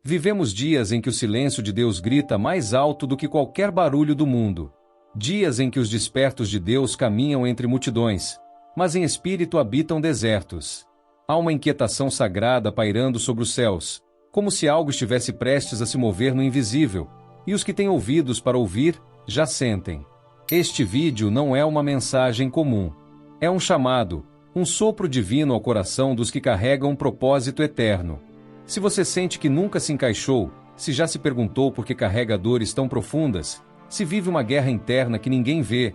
Vivemos dias em que o silêncio de Deus grita mais alto do que qualquer barulho do mundo. Dias em que os despertos de Deus caminham entre multidões, mas em espírito habitam desertos. Há uma inquietação sagrada pairando sobre os céus, como se algo estivesse prestes a se mover no invisível, e os que têm ouvidos para ouvir, já sentem. Este vídeo não é uma mensagem comum. É um chamado, um sopro divino ao coração dos que carregam um propósito eterno. Se você sente que nunca se encaixou, se já se perguntou por que carrega dores tão profundas, se vive uma guerra interna que ninguém vê,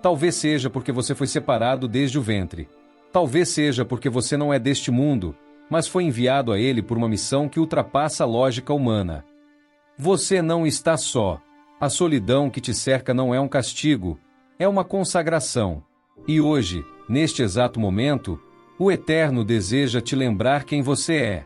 talvez seja porque você foi separado desde o ventre. Talvez seja porque você não é deste mundo, mas foi enviado a ele por uma missão que ultrapassa a lógica humana. Você não está só. A solidão que te cerca não é um castigo, é uma consagração. E hoje, neste exato momento, o Eterno deseja te lembrar quem você é.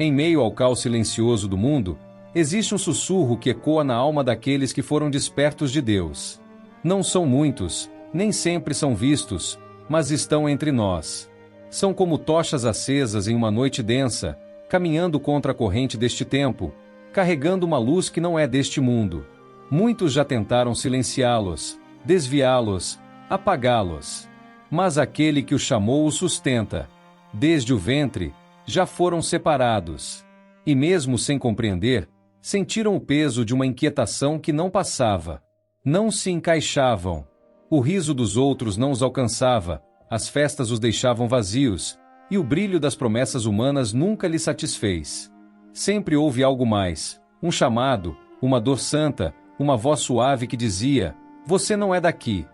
Em meio ao caos silencioso do mundo, existe um sussurro que ecoa na alma daqueles que foram despertos de Deus. Não são muitos, nem sempre são vistos, mas estão entre nós. São como tochas acesas em uma noite densa, caminhando contra a corrente deste tempo, carregando uma luz que não é deste mundo. Muitos já tentaram silenciá-los, desviá-los, apagá-los. Mas aquele que o chamou o sustenta. Desde o ventre, já foram separados. E mesmo sem compreender, sentiram o peso de uma inquietação que não passava. Não se encaixavam. O riso dos outros não os alcançava, as festas os deixavam vazios, e o brilho das promessas humanas nunca lhes satisfez. Sempre houve algo mais, um chamado, uma dor santa, uma voz suave que dizia: você não é daqui.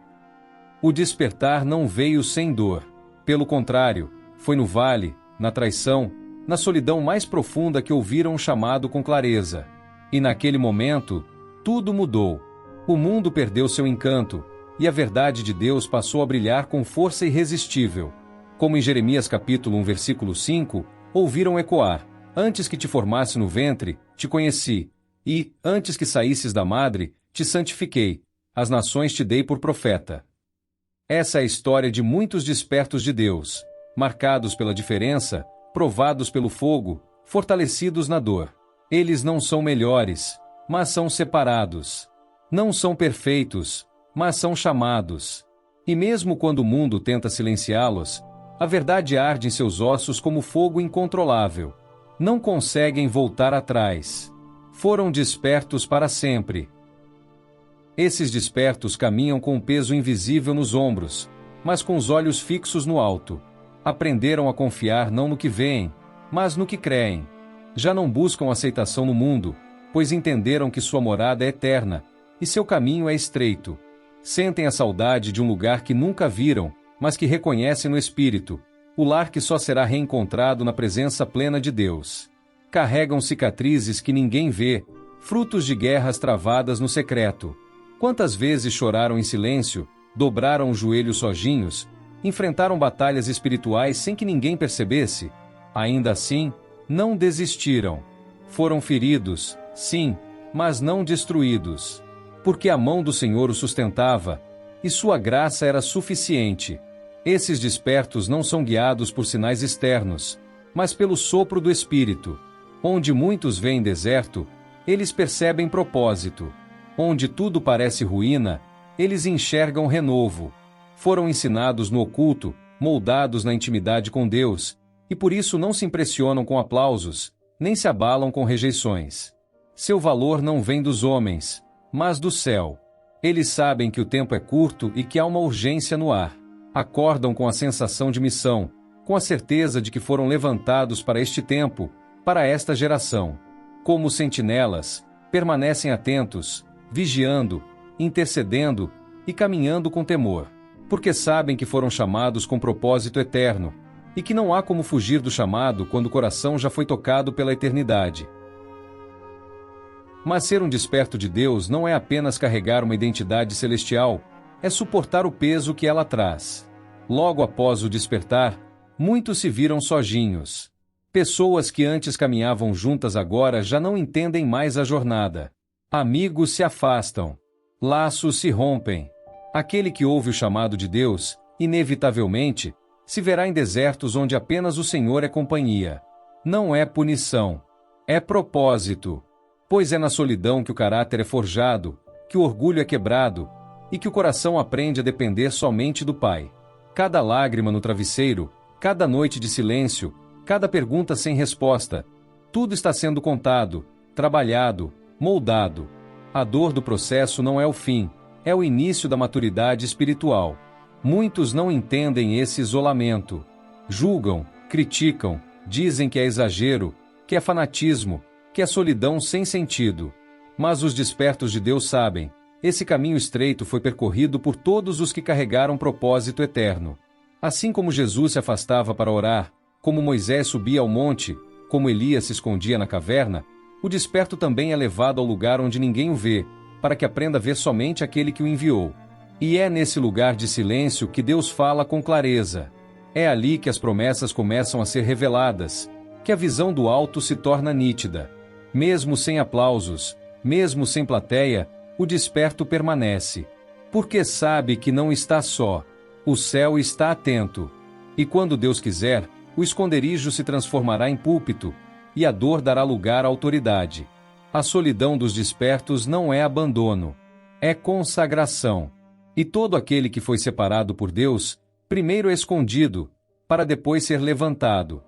O despertar não veio sem dor. Pelo contrário, foi no vale, na traição, na solidão mais profunda que ouviram um chamado com clareza. E naquele momento, tudo mudou. O mundo perdeu seu encanto, e a verdade de Deus passou a brilhar com força irresistível. Como em Jeremias capítulo 1, versículo 5, ouviram ecoar: antes que te formasse no ventre, te conheci, e, antes que saísses da madre, te santifiquei, as nações te dei por profeta. Essa é a história de muitos despertos de Deus, marcados pela diferença, provados pelo fogo, fortalecidos na dor. Eles não são melhores, mas são separados. Não são perfeitos, mas são chamados. E mesmo quando o mundo tenta silenciá-los, a verdade arde em seus ossos como fogo incontrolável. Não conseguem voltar atrás. Foram despertos para sempre. Esses despertos caminham com um peso invisível nos ombros, mas com os olhos fixos no alto. Aprenderam a confiar não no que veem, mas no que creem. Já não buscam aceitação no mundo, pois entenderam que sua morada é eterna, e seu caminho é estreito. Sentem a saudade de um lugar que nunca viram, mas que reconhecem no espírito, o lar que só será reencontrado na presença plena de Deus. Carregam cicatrizes que ninguém vê, frutos de guerras travadas no secreto. Quantas vezes choraram em silêncio, dobraram os joelhos sozinhos, enfrentaram batalhas espirituais sem que ninguém percebesse? Ainda assim, não desistiram. Foram feridos, sim, mas não destruídos. Porque a mão do Senhor os sustentava, e sua graça era suficiente. Esses despertos não são guiados por sinais externos, mas pelo sopro do Espírito. Onde muitos veem deserto, eles percebem propósito. Onde tudo parece ruína, eles enxergam renovo. Foram ensinados no oculto, moldados na intimidade com Deus, e por isso não se impressionam com aplausos, nem se abalam com rejeições. Seu valor não vem dos homens, mas do céu. Eles sabem que o tempo é curto e que há uma urgência no ar. Acordam com a sensação de missão, com a certeza de que foram levantados para este tempo, para esta geração. Como sentinelas, permanecem atentos, vigiando, intercedendo e caminhando com temor, porque sabem que foram chamados com propósito eterno, e que não há como fugir do chamado quando o coração já foi tocado pela eternidade. Mas ser um desperto de Deus não é apenas carregar uma identidade celestial, é suportar o peso que ela traz. Logo após o despertar, muitos se viram sozinhos. Pessoas que antes caminhavam juntas agora já não entendem mais a jornada. Amigos se afastam. Laços se rompem. Aquele que ouve o chamado de Deus, inevitavelmente, se verá em desertos onde apenas o Senhor é companhia. Não é punição. É propósito. Pois é na solidão que o caráter é forjado, que o orgulho é quebrado, e que o coração aprende a depender somente do Pai. Cada lágrima no travesseiro, cada noite de silêncio, cada pergunta sem resposta, tudo está sendo contado, trabalhado, moldado. A dor do processo não é o fim, é o início da maturidade espiritual. Muitos não entendem esse isolamento. Julgam, criticam, dizem que é exagero, que é fanatismo, que é solidão sem sentido. Mas os despertos de Deus sabem, esse caminho estreito foi percorrido por todos os que carregaram propósito eterno. Assim como Jesus se afastava para orar, como Moisés subia ao monte, como Elias se escondia na caverna, o desperto também é levado ao lugar onde ninguém o vê, para que aprenda a ver somente aquele que o enviou. E é nesse lugar de silêncio que Deus fala com clareza. É ali que as promessas começam a ser reveladas, que a visão do alto se torna nítida. Mesmo sem aplausos, mesmo sem plateia, o desperto permanece. Porque sabe que não está só. O céu está atento. E quando Deus quiser, o esconderijo se transformará em púlpito, e a dor dará lugar à autoridade. A solidão dos despertos não é abandono, é consagração. E todo aquele que foi separado por Deus, primeiro é escondido, para depois ser levantado.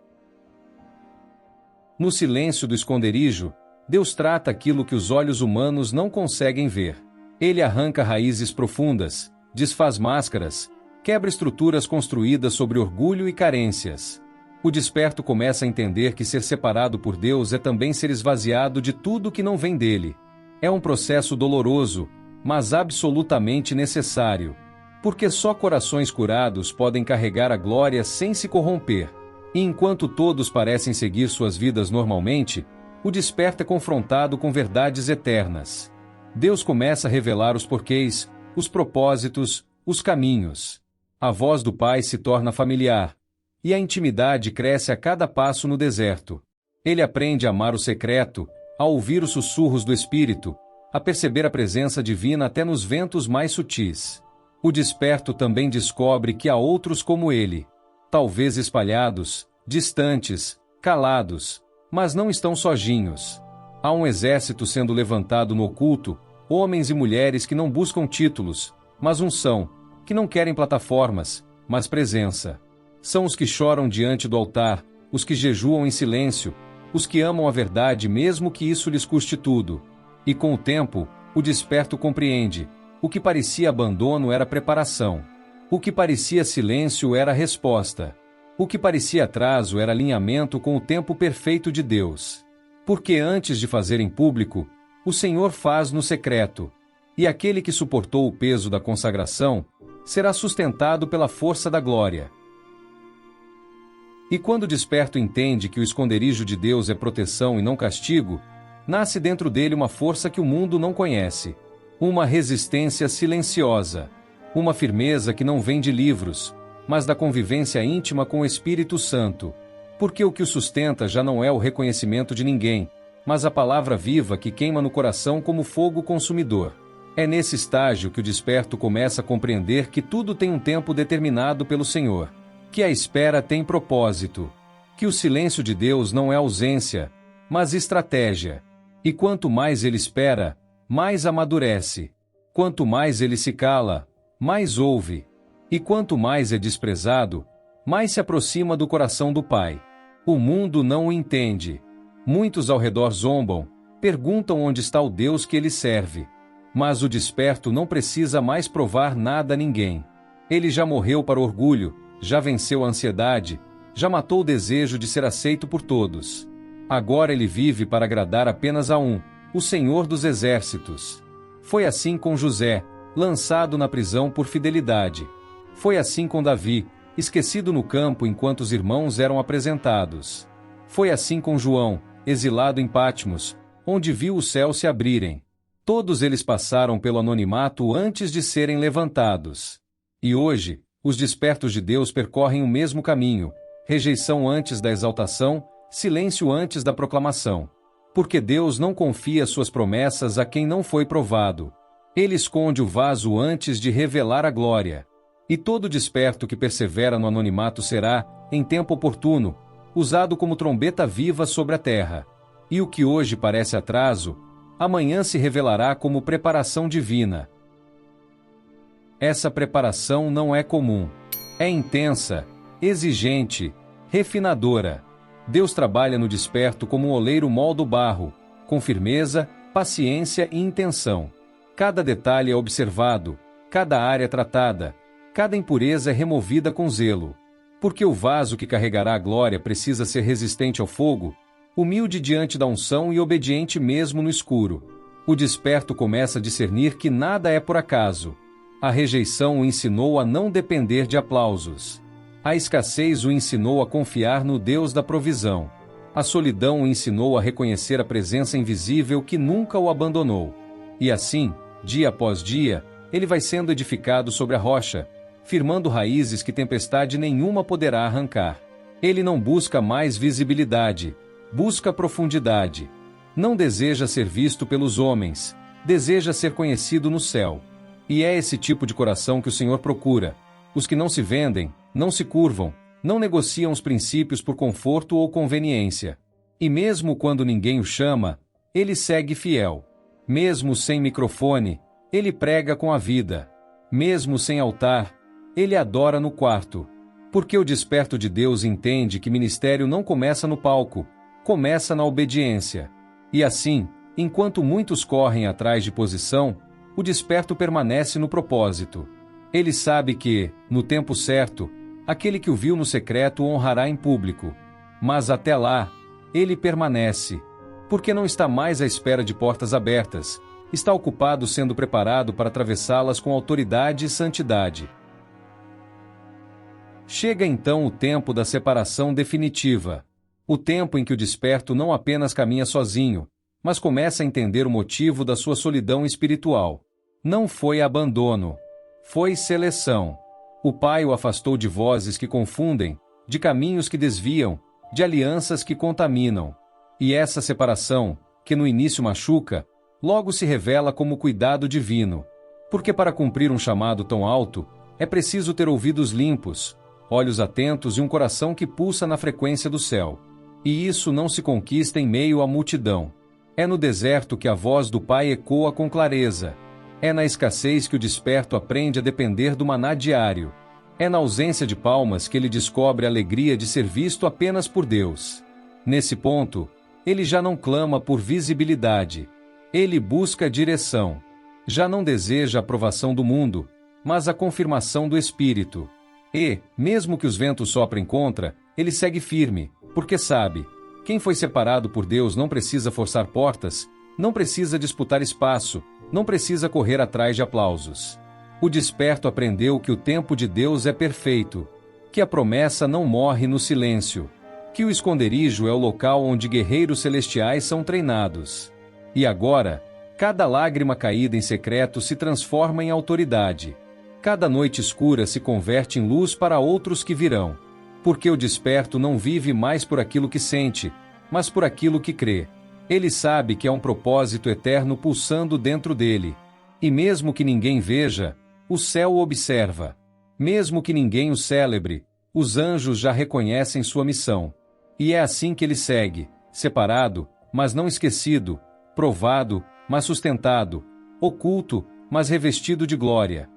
No silêncio do esconderijo, Deus trata aquilo que os olhos humanos não conseguem ver. Ele arranca raízes profundas, desfaz máscaras, quebra estruturas construídas sobre orgulho e carências. O desperto começa a entender que ser separado por Deus é também ser esvaziado de tudo que não vem dele. É um processo doloroso, mas absolutamente necessário, porque só corações curados podem carregar a glória sem se corromper. E enquanto todos parecem seguir suas vidas normalmente, o desperto é confrontado com verdades eternas. Deus começa a revelar os porquês, os propósitos, os caminhos. A voz do Pai se torna familiar, e a intimidade cresce a cada passo no deserto. Ele aprende a amar o secreto, a ouvir os sussurros do Espírito, a perceber a presença divina até nos ventos mais sutis. O desperto também descobre que há outros como ele, talvez espalhados, distantes, calados, mas não estão sozinhos. Há um exército sendo levantado no oculto, homens e mulheres que não buscam títulos, mas unção, que não querem plataformas, mas presença. São os que choram diante do altar, os que jejuam em silêncio, os que amam a verdade mesmo que isso lhes custe tudo. E com o tempo, o desperto compreende, o que parecia abandono era preparação. O que parecia silêncio era resposta. O que parecia atraso era alinhamento com o tempo perfeito de Deus. Porque antes de fazer em público, o Senhor faz no secreto. E aquele que suportou o peso da consagração, será sustentado pela força da glória. E quando o desperto entende que o esconderijo de Deus é proteção e não castigo, nasce dentro dele uma força que o mundo não conhece. Uma resistência silenciosa. Uma firmeza que não vem de livros, mas da convivência íntima com o Espírito Santo. Porque o que o sustenta já não é o reconhecimento de ninguém, mas a palavra viva que queima no coração como fogo consumidor. É nesse estágio que o desperto começa a compreender que tudo tem um tempo determinado pelo Senhor, que a espera tem propósito, que o silêncio de Deus não é ausência, mas estratégia. E quanto mais ele espera, mais amadurece. Quanto mais ele se cala, mais ouve. E quanto mais é desprezado, mais se aproxima do coração do Pai. O mundo não o entende. Muitos ao redor zombam, perguntam onde está o Deus que ele serve. Mas o desperto não precisa mais provar nada a ninguém. Ele já morreu para o orgulho, já venceu a ansiedade, já matou o desejo de ser aceito por todos. Agora ele vive para agradar apenas a um, o Senhor dos Exércitos. Foi assim com José, lançado na prisão por fidelidade. Foi assim com Davi, esquecido no campo enquanto os irmãos eram apresentados. Foi assim com João, exilado em Patmos, onde viu o céu se abrirem. Todos eles passaram pelo anonimato antes de serem levantados. E hoje, os despertos de Deus percorrem o mesmo caminho, rejeição antes da exaltação, silêncio antes da proclamação. Porque Deus não confia suas promessas a quem não foi provado. Ele esconde o vaso antes de revelar a glória. E todo desperto que persevera no anonimato será, em tempo oportuno, usado como trombeta viva sobre a terra. E o que hoje parece atraso, amanhã se revelará como preparação divina. Essa preparação não é comum. É intensa, exigente, refinadora. Deus trabalha no desperto como um oleiro molda o barro, com firmeza, paciência e intenção. Cada detalhe é observado, cada área tratada, cada impureza é removida com zelo. Porque o vaso que carregará a glória precisa ser resistente ao fogo, humilde diante da unção e obediente mesmo no escuro. O desperto começa a discernir que nada é por acaso. A rejeição o ensinou a não depender de aplausos. A escassez o ensinou a confiar no Deus da provisão. A solidão o ensinou a reconhecer a presença invisível que nunca o abandonou. E assim, dia após dia, ele vai sendo edificado sobre a rocha, firmando raízes que tempestade nenhuma poderá arrancar. Ele não busca mais visibilidade, busca profundidade. Não deseja ser visto pelos homens, deseja ser conhecido no céu. E é esse tipo de coração que o Senhor procura. Os que não se vendem, não se curvam, não negociam os princípios por conforto ou conveniência. E mesmo quando ninguém o chama, ele segue fiel. Mesmo sem microfone, ele prega com a vida. Mesmo sem altar, ele adora no quarto. Porque o desperto de Deus entende que ministério não começa no palco, começa na obediência. E assim, enquanto muitos correm atrás de posição, o desperto permanece no propósito. Ele sabe que, no tempo certo, aquele que o viu no secreto o honrará em público. Mas até lá, ele permanece. Porque não está mais à espera de portas abertas, está ocupado sendo preparado para atravessá-las com autoridade e santidade. Chega então o tempo da separação definitiva. O tempo em que o desperto não apenas caminha sozinho, mas começa a entender o motivo da sua solidão espiritual. Não foi abandono, foi seleção. O Pai o afastou de vozes que confundem, de caminhos que desviam, de alianças que contaminam. E essa separação, que no início machuca, logo se revela como cuidado divino. Porque para cumprir um chamado tão alto, é preciso ter ouvidos limpos, olhos atentos e um coração que pulsa na frequência do céu. E isso não se conquista em meio à multidão. É no deserto que a voz do Pai ecoa com clareza. É na escassez que o desperto aprende a depender do maná diário. É na ausência de palmas que ele descobre a alegria de ser visto apenas por Deus. Nesse ponto, ele já não clama por visibilidade. Ele busca direção. Já não deseja a aprovação do mundo, mas a confirmação do Espírito. E, mesmo que os ventos soprem contra, ele segue firme, porque sabe, quem foi separado por Deus não precisa forçar portas, não precisa disputar espaço, não precisa correr atrás de aplausos. O desperto aprendeu que o tempo de Deus é perfeito, que a promessa não morre no silêncio, que o esconderijo é o local onde guerreiros celestiais são treinados. E agora, cada lágrima caída em secreto se transforma em autoridade. Cada noite escura se converte em luz para outros que virão. Porque o desperto não vive mais por aquilo que sente, mas por aquilo que crê. Ele sabe que há um propósito eterno pulsando dentro dele. E mesmo que ninguém veja, o céu o observa. Mesmo que ninguém o celebre, os anjos já reconhecem sua missão. E é assim que ele segue, separado, mas não esquecido, provado, mas sustentado, oculto, mas revestido de glória.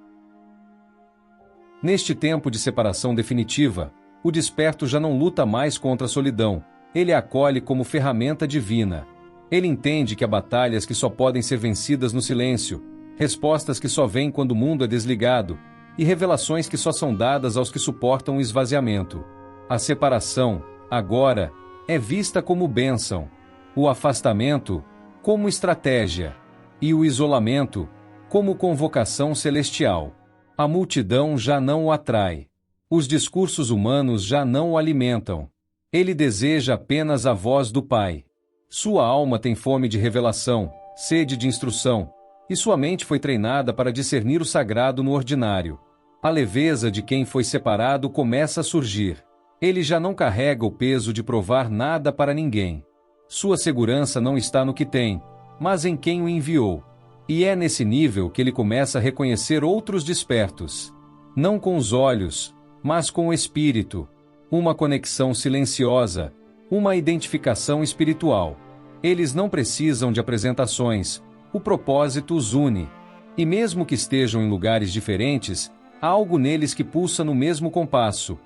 Neste tempo de separação definitiva, o desperto já não luta mais contra a solidão, ele a acolhe como ferramenta divina. Ele entende que há batalhas que só podem ser vencidas no silêncio, respostas que só vêm quando o mundo é desligado, e revelações que só são dadas aos que suportam o esvaziamento. A separação, agora, é vista como bênção, o afastamento, como estratégia, e o isolamento, como convocação celestial. A multidão já não o atrai. Os discursos humanos já não o alimentam. Ele deseja apenas a voz do Pai. Sua alma tem fome de revelação, sede de instrução, e sua mente foi treinada para discernir o sagrado no ordinário. A leveza de quem foi separado começa a surgir. Ele já não carrega o peso de provar nada para ninguém. Sua segurança não está no que tem, mas em quem o enviou. E é nesse nível que ele começa a reconhecer outros despertos. Não com os olhos, mas com o espírito. uma conexão silenciosa, uma identificação espiritual. Eles não precisam de apresentações, o propósito os une. E mesmo que estejam em lugares diferentes, há algo neles que pulsa no mesmo compasso: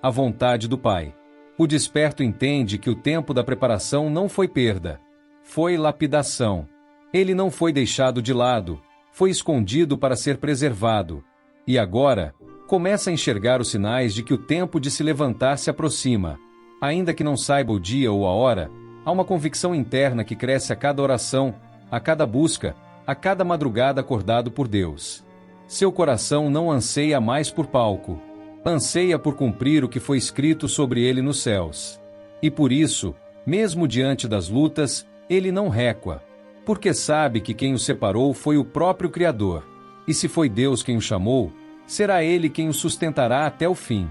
a vontade do Pai. O desperto entende que o tempo da preparação não foi perda, foi lapidação. Ele não foi deixado de lado, foi escondido para ser preservado. E agora, começa a enxergar os sinais de que o tempo de se levantar se aproxima. Ainda que não saiba o dia ou a hora, há uma convicção interna que cresce a cada oração, a cada busca, a cada madrugada acordado por Deus. Seu coração não anseia mais por palco, anseia por cumprir o que foi escrito sobre ele nos céus. E por isso, mesmo diante das lutas, ele não recua, porque sabe que quem o separou foi o próprio Criador. E se foi Deus quem o chamou, será Ele quem o sustentará até o fim.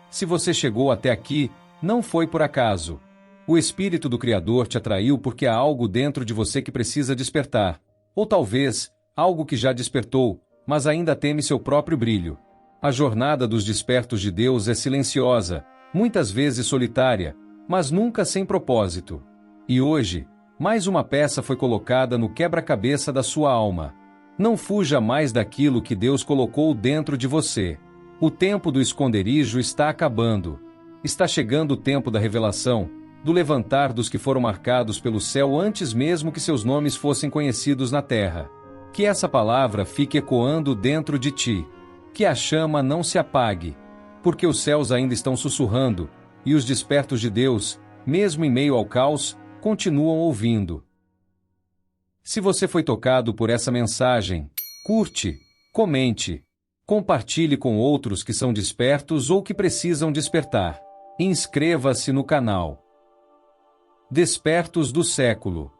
Se você chegou até aqui, não foi por acaso. O Espírito do Criador te atraiu porque há algo dentro de você que precisa despertar. Ou talvez, algo que já despertou, mas ainda teme seu próprio brilho. A jornada dos despertos de Deus é silenciosa, muitas vezes solitária, mas nunca sem propósito. E hoje, mais uma peça foi colocada no quebra-cabeça da sua alma. Não fuja mais daquilo que Deus colocou dentro de você. O tempo do esconderijo está acabando. Está chegando o tempo da revelação, do levantar dos que foram marcados pelo céu antes mesmo que seus nomes fossem conhecidos na terra. Que essa palavra fique ecoando dentro de ti. Que a chama não se apague, porque os céus ainda estão sussurrando, e os despertos de Deus, mesmo em meio ao caos, continuam ouvindo. Se você foi tocado por essa mensagem, curte, comente, compartilhe com outros que são despertos ou que precisam despertar. Inscreva-se no canal Despertos do Século.